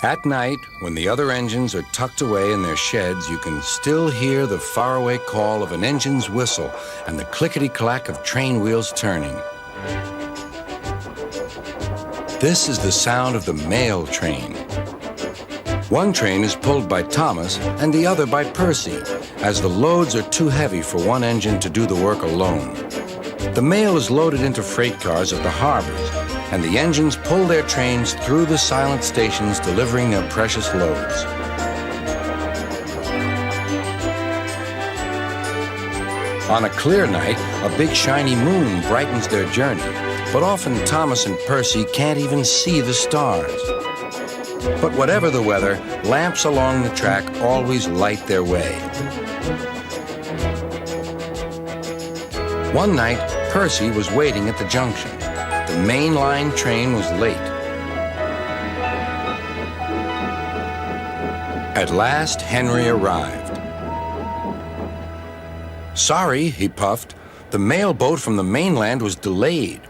At night, when the other engines are tucked away in their sheds, you can still hear the faraway call of an engine's whistle and the clickety-clack of train wheels turning. This is the sound of the mail train. One train is pulled by Thomas and the other by Percy, as the loads are too heavy for one engine to do the work alone. The mail is loaded into freight cars at the harbors, and the engines pull their trains through the silent stations, delivering their precious loads. On a clear night, a big shiny moon brightens their journey, but often Thomas and Percy can't even see the stars. But whatever the weather, lamps along the track always light their way. One night, Percy was waiting at the junction. The main line train was late. At last, Henry arrived. "Sorry," he puffed. "The mail boat from the mainland was delayed."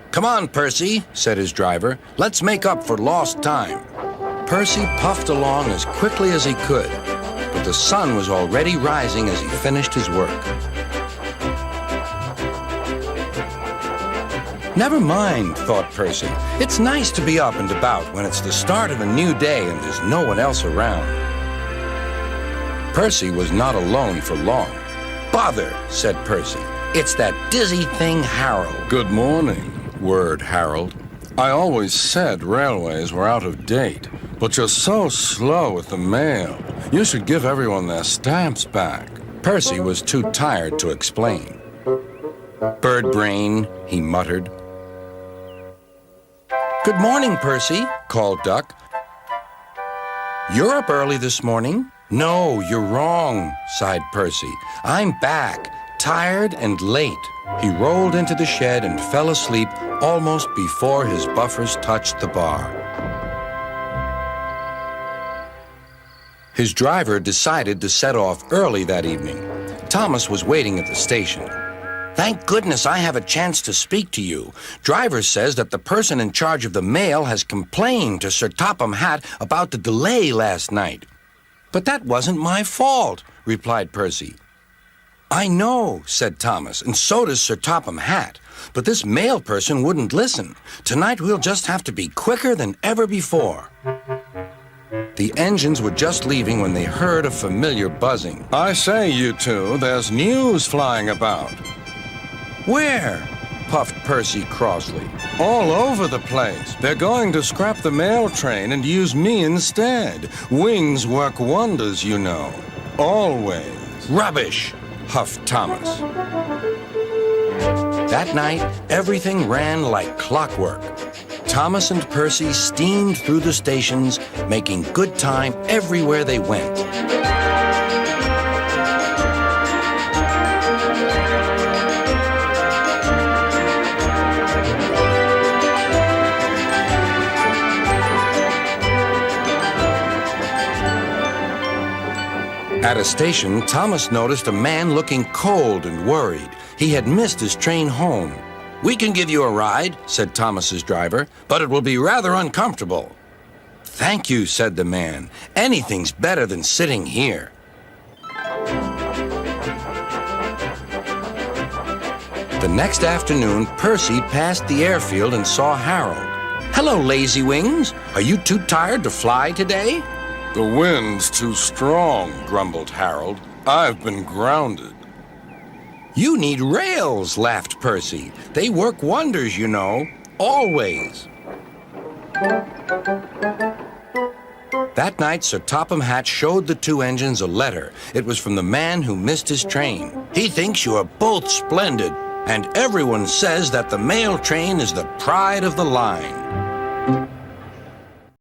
"Come on, Percy," said his driver. "Let's make up for lost time." Percy puffed along as quickly as he could, but the sun was already rising as he finished his work. "Never mind," thought Percy. "It's nice to be up and about when it's the start of a new day and there's no one else around." Percy was not alone for long. "Bother," said Percy. "It's that dizzy thing, Harold." "Good morning," whirred Harold. "I always said railways were out of date, but you're so slow with the mail. You should give everyone their stamps back." Percy was too tired to explain. "Bird brain," he muttered. "Good morning, Percy," called Duck. "You're up early this morning." "No, you're wrong," sighed Percy. "I'm back, tired and late." He rolled into the shed and fell asleep almost before his buffers touched the bar. His driver decided to set off early that evening. Thomas was waiting at the station. "Thank goodness I have a chance to speak to you. Driver says that the person in charge of the mail has complained to Sir Topham Hatt about the delay last night." "But that wasn't my fault," replied Percy. "I know," said Thomas, "and so does Sir Topham Hatt. But this mail person wouldn't listen. Tonight we'll just have to be quicker than ever before." The engines were just leaving when they heard a familiar buzzing. "I say, you two, there's news flying about." "Where?" puffed Percy crossly. "All over the place. They're going to scrap the mail train and use me instead. Wings work wonders, you know. Always." "Rubbish," huffed Thomas. That night, everything ran like clockwork. Thomas and Percy steamed through the stations, making good time everywhere they went. At a station, Thomas noticed a man looking cold and worried. He had missed his train home. "We can give you a ride," said Thomas's driver, "but it will be rather uncomfortable." "Thank you," said the man. "Anything's better than sitting here." The next afternoon, Percy passed the airfield and saw Harold. "Hello, Lazy Wings. Are you too tired to fly today?" "The wind's too strong," grumbled Harold. "I've been grounded." "You need rails," laughed Percy. "They work wonders, you know. Always." That night, Sir Topham Hatt showed the two engines a letter. It was from the man who missed his train. "He thinks you are both splendid, and everyone says that the mail train is the pride of the line."